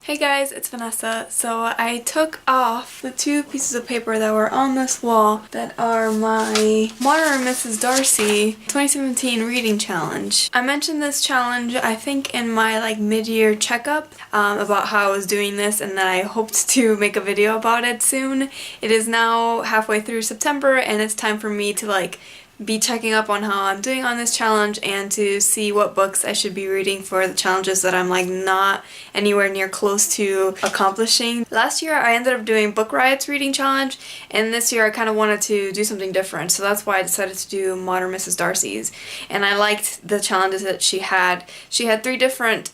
Hey guys, it's Vanessa. So I took off the two pieces of paper that were on this wall that are my Modern Mrs. Darcy 2017 reading challenge. I mentioned this challenge I think in my mid-year checkup about how I was doing this and that I hoped to make a video about it soon. It is now halfway through September and it's time for me to be checking up on how I'm doing on this challenge and to see what books I should be reading for the challenges that I'm not anywhere near close to accomplishing. Last year I ended up doing Book Riot's reading challenge, and this year I kind of wanted to do something different, so that's why I decided to do Modern Mrs. Darcy's. And I liked the challenges that she had. She had 3 different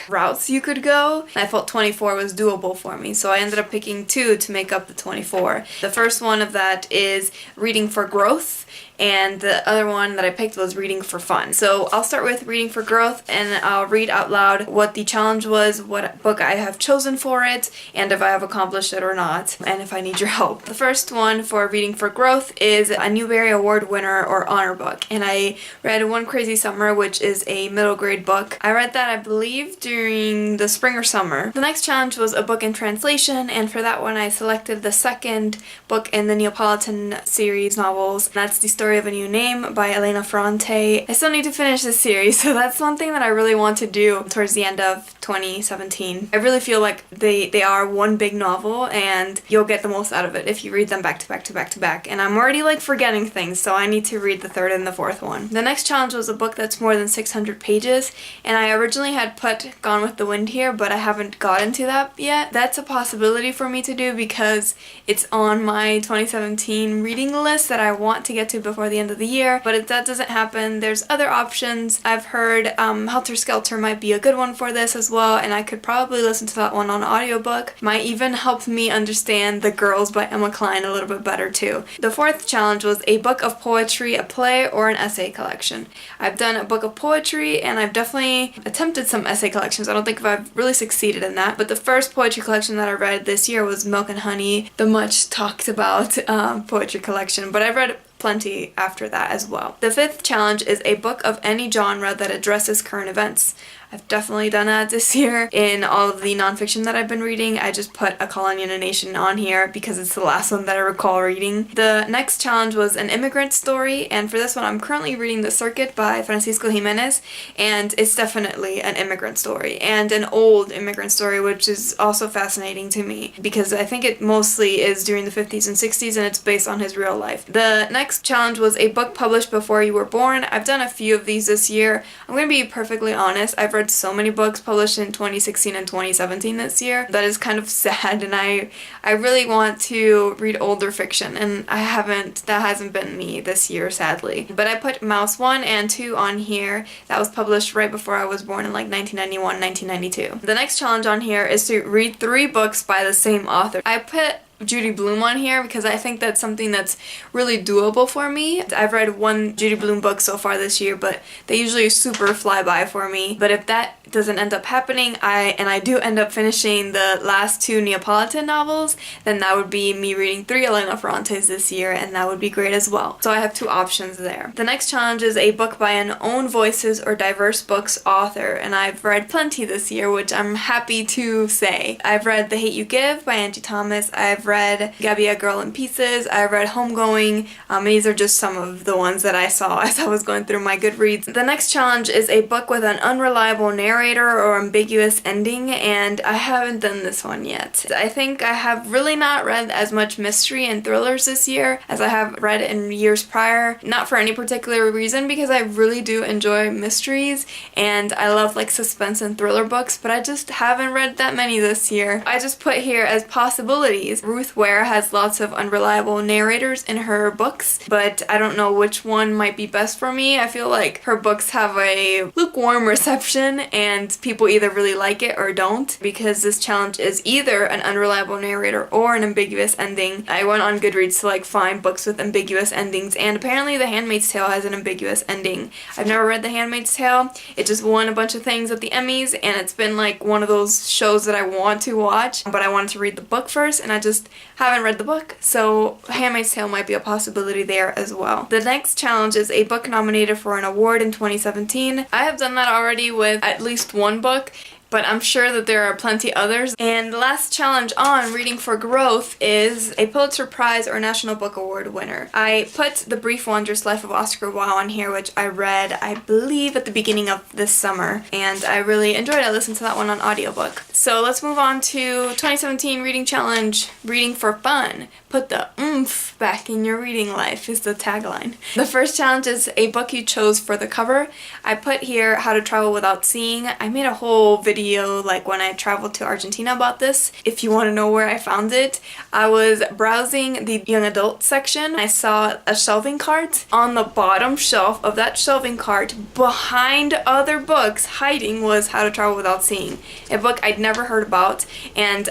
routes you could go, and I felt 24 was doable for me, so I ended up picking 2 to make up the 24. The first one of that is Reading for Growth, and the other one that I picked was Reading for Fun. So I'll start with Reading for Growth, and I'll read out loud what the challenge was, what book I have chosen for it, and if I have accomplished it or not, and if I need your help. The first one for Reading for Growth is a Newbery Award winner or honor book, and I read One Crazy Summer, which is a middle grade book. I read that, I believe, during the spring or summer. The next challenge was a book in translation, and for that one I selected the second book in the Neapolitan series novels. That's The Story of a New Name by Elena Ferrante. I still need to finish this series, so that's one thing that I really want to do towards the end of 2017. I really feel like they are one big novel and you'll get the most out of it if you read them back to back to back to back. And I'm already forgetting things, so I need to read the third and the fourth one. The next challenge was a book that's more than 600 pages, and I originally had put Gone with the Wind here, but I haven't gotten to that yet. That's a possibility for me to do because it's on my 2017 reading list that I want to get to before the end of the year, but if that doesn't happen, there's other options. I've heard Helter Skelter might be a good one for this as well, and I could probably listen to that one on audiobook. Might even help me understand The Girls by Emma Cline a little bit better too. The fourth challenge was a book of poetry, a play, or an essay collection. I've done a book of poetry and I've definitely attempted some essay collections. I don't think I've really succeeded in that, but the first poetry collection that I read this year was Milk and Honey, the much talked about poetry collection, but I've read plenty after that as well. The fifth challenge is a book of any genre that addresses current events. I've definitely done that this year. In all of the nonfiction that I've been reading, I just put A Colony in a Nation on here because it's the last one that I recall reading. The next challenge was an immigrant story, and for this one I'm currently reading The Circuit by Francisco Jimenez, and it's definitely an immigrant story, and an old immigrant story, which is also fascinating to me because I think it mostly is during the 50s and 60s and it's based on his real life. The next challenge was a book published before you were born. I've done a few of these this year. I'm going to be perfectly honest, I've read so many books published in 2016 and 2017 this year that is kind of sad, and I really want to read older fiction, and that hasn't been me this year, sadly. But I put Mouse 1 and 2 on here. That was published right before I was born in 1991, 1992. The next challenge on here is to read 3 books by the same author. I put Judy Blume on here because I think that's something that's really doable for me. I've read 1 Judy Blume book so far this year, but they usually super fly by for me. But if that doesn't end up happening, I do end up finishing the last 2 Neapolitan novels, then that would be me reading 3 Elena Ferrantes this year, and that would be great as well. So I have 2 options there. The next challenge is a book by an own voices or diverse books author, and I've read plenty this year, which I'm happy to say. I've read The Hate You Give by Angie Thomas. I've read Gabby a Girl in Pieces. I've read Homegoing. And these are just some of the ones that I saw as I was going through my Goodreads. The next challenge is a book with an unreliable narrator or ambiguous ending, and I haven't done this one yet. I think I have really not read as much mystery and thrillers this year as I have read in years prior. Not for any particular reason, because I really do enjoy mysteries and I love suspense and thriller books, but I just haven't read that many this year. I just put here as possibilities. Ruth Ware has lots of unreliable narrators in her books, but I don't know which one might be best for me. I feel like her books have a lukewarm reception and people either really like it or don't, because this challenge is either an unreliable narrator or an ambiguous ending. I went on Goodreads to find books with ambiguous endings, and apparently The Handmaid's Tale has an ambiguous ending. I've never read The Handmaid's Tale. It just won a bunch of things at the Emmys, and it's been one of those shows that I want to watch, but I wanted to read the book first, and I just haven't read the book, so Handmaid's Tale might be a possibility there as well. The next challenge is a book nominated for an award in 2017. I have done that already with at least one book, but I'm sure that there are plenty others. And the last challenge on Reading for Growth is a Pulitzer Prize or National Book Award winner. I put The Brief Wondrous Life of Oscar Wilde on here, which I read, I believe, at the beginning of this summer, and I really enjoyed it. I listened to that one on audiobook. So let's move on to 2017 Reading Challenge, Reading for Fun. Put the oomph back in your reading life is the tagline. The first challenge is a book you chose for the cover. I put here How to Travel Without Seeing. I made a whole video like when I traveled to Argentina about this. If you want to know where I found it, I was browsing the young adult section. I saw a shelving cart. On the bottom shelf of that shelving cart, behind other books, hiding was How to Travel Without Seeing, a book I'd never heard about, and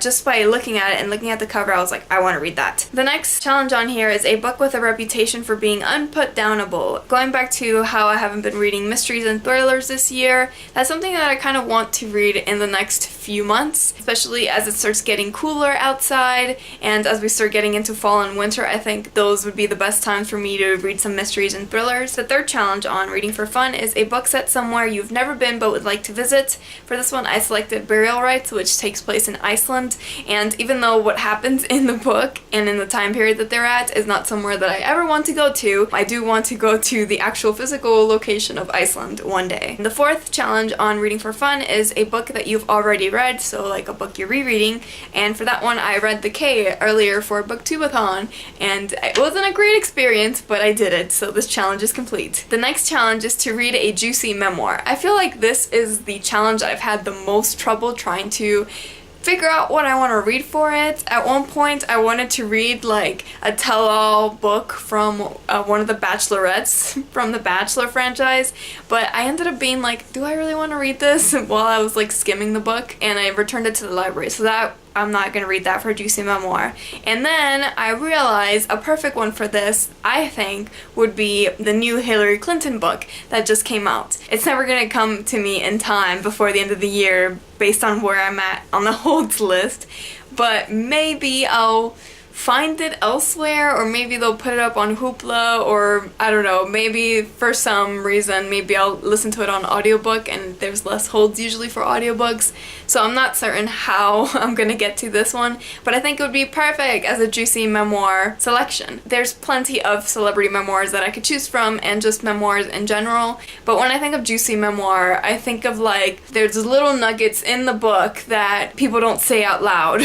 just by looking at it and looking at the cover, I was like, I want to read that. The next challenge on here is a book with a reputation for being unputdownable. Going back to how I haven't been reading mysteries and thrillers this year, that's something that I kind of want to read in the next few months, especially as it starts getting cooler outside and as we start getting into fall and winter. I think those would be the best times for me to read some mysteries and thrillers. The third challenge on Reading for Fun is a book set somewhere you've never been but would like to visit. For this one, I selected Burial Rites, which takes place in Iceland, and even though what happens in the book and in the time period that they're at is not somewhere that I ever want to go to, I do want to go to the actual physical location of Iceland one day. The fourth challenge on Reading for Fun is a book that you've already read, so like a book you're rereading, and for that one I read The K earlier for Booktubeathon, and it wasn't a great experience, but I did it, so this challenge is complete. The next challenge is to read a juicy memoir. I feel like this is the challenge I've had the most trouble trying to figure out what I want to read for it. At one point I wanted to read like a tell-all book from one of the Bachelorettes from the Bachelor franchise, but I ended up being like, do I really want to read this while I was like skimming the book, and I returned it to the library, so that I'm not going to read that for a juicy memoir. And then I realized a perfect one for this, I think, would be the new Hillary Clinton book that just came out. It's never going to come to me in time before the end of the year based on where I'm at on the holds list, but maybe I'll find it elsewhere, or maybe they'll put it up on Hoopla, or I don't know, maybe for some reason maybe I'll listen to it on audiobook, and there's less holds usually for audiobooks, so I'm not certain how I'm gonna get to this one, but I think it would be perfect as a juicy memoir selection. There's plenty of celebrity memoirs that I could choose from, and just memoirs in general, but when I think of juicy memoir, I think of like there's little nuggets in the book that people don't say out loud,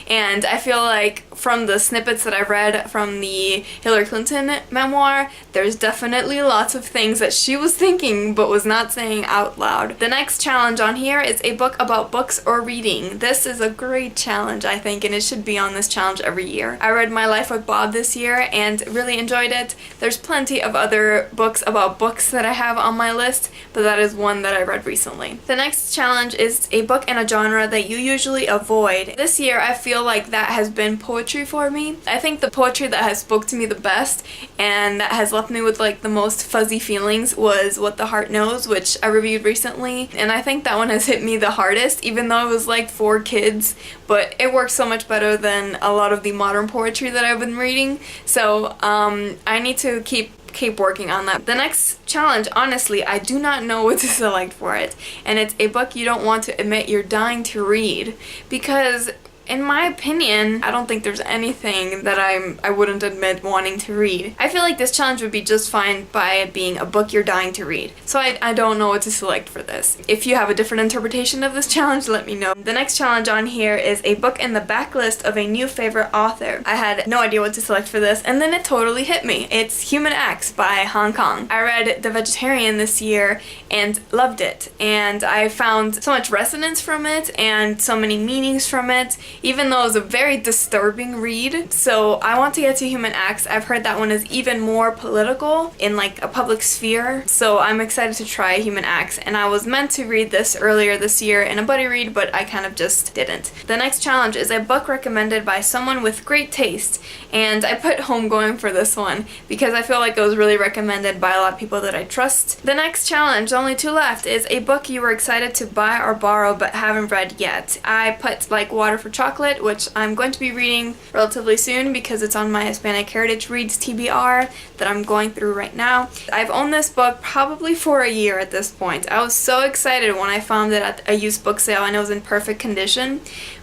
and I feel like from the snippets that I read from the Hillary Clinton memoir, there's definitely lots of things that she was thinking but was not saying out loud. The next challenge on here is a book about books or reading. This is a great challenge, I think, and it should be on this challenge every year. I read My Life with Bob this year and really enjoyed it. There's plenty of other books about books that I have on my list, but that is one that I read recently. The next challenge is a book in a genre that you usually avoid. This year I feel like that has been poetry for me. I think the poetry that has spoke to me the best and that has left me with like the most fuzzy feelings was What the Heart Knows, which I reviewed recently, and I think that one has hit me the hardest, even though it was like for kids, but it works so much better than a lot of the modern poetry that I've been reading, so I need to keep working on that. The next challenge, honestly, I do not know what to select for it, and it's a book you don't want to admit you're dying to read, because in my opinion, I don't think there's anything that I wouldn't admit wanting to read. I feel like this challenge would be just fine by it being a book you're dying to read. So I don't know what to select for this. If you have a different interpretation of this challenge, let me know. The next challenge on here is a book in the backlist of a new favorite author. I had no idea what to select for this, and then it totally hit me. It's Human Acts by Hong Kong. I read The Vegetarian this year and loved it, and I found so much resonance from it and so many meanings from it, even though it was a very disturbing read. So I want to get to Human Acts. I've heard that one is even more political in like a public sphere, so I'm excited to try Human Acts, and I was meant to read this earlier this year in a buddy read, but I kind of just didn't. The next challenge is a book recommended by someone with great taste, and I put Homegoing for this one because I feel like it was really recommended by a lot of people that I trust. The next challenge, only two left, is a book you were excited to buy or borrow but haven't read yet. I put like Water for Chocolate Chocolate, which I'm going to be reading relatively soon because it's on my Hispanic Heritage Reads TBR that I'm going through right now. I've owned this book probably for a year at this point. I was so excited when I found it at a used book sale and it was in perfect condition,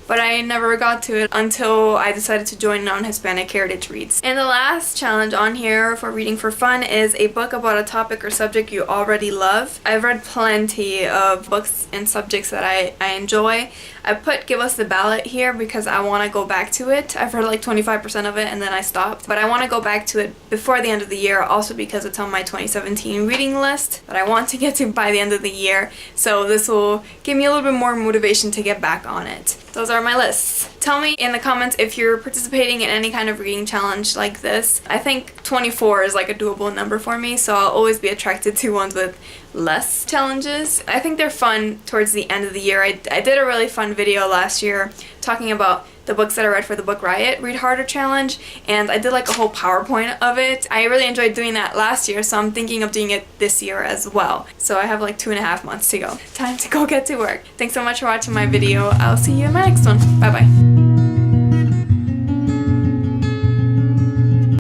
but I never got to it until I decided to join on Hispanic Heritage Reads. And the last challenge on here for reading for fun is a book about a topic or subject you already love. I've read plenty of books and subjects that I enjoy. I put Give Us the Ballot here because I want to go back to it. I've read like 25% of it and then I stopped. But I want to go back to it before the end of the year, also because it's on my 2017 reading list that I want to get to by the end of the year. So this will give me a little bit more motivation to get back on it. Those are my lists. Tell me in the comments if you're participating in any kind of reading challenge like this. I think 24 is like a doable number for me, so I'll always be attracted to ones with less challenges. I think they're fun towards the end of the year. I did a really fun video last year talking about the books that I read for the Book Riot Read Harder Challenge, and I did like a whole PowerPoint of it. I really enjoyed doing that last year, so I'm thinking of doing it this year as well. So I have like 2.5 months to go. Time to go get to work. Thanks so much for watching my video. I'll see you in my next one. Bye bye.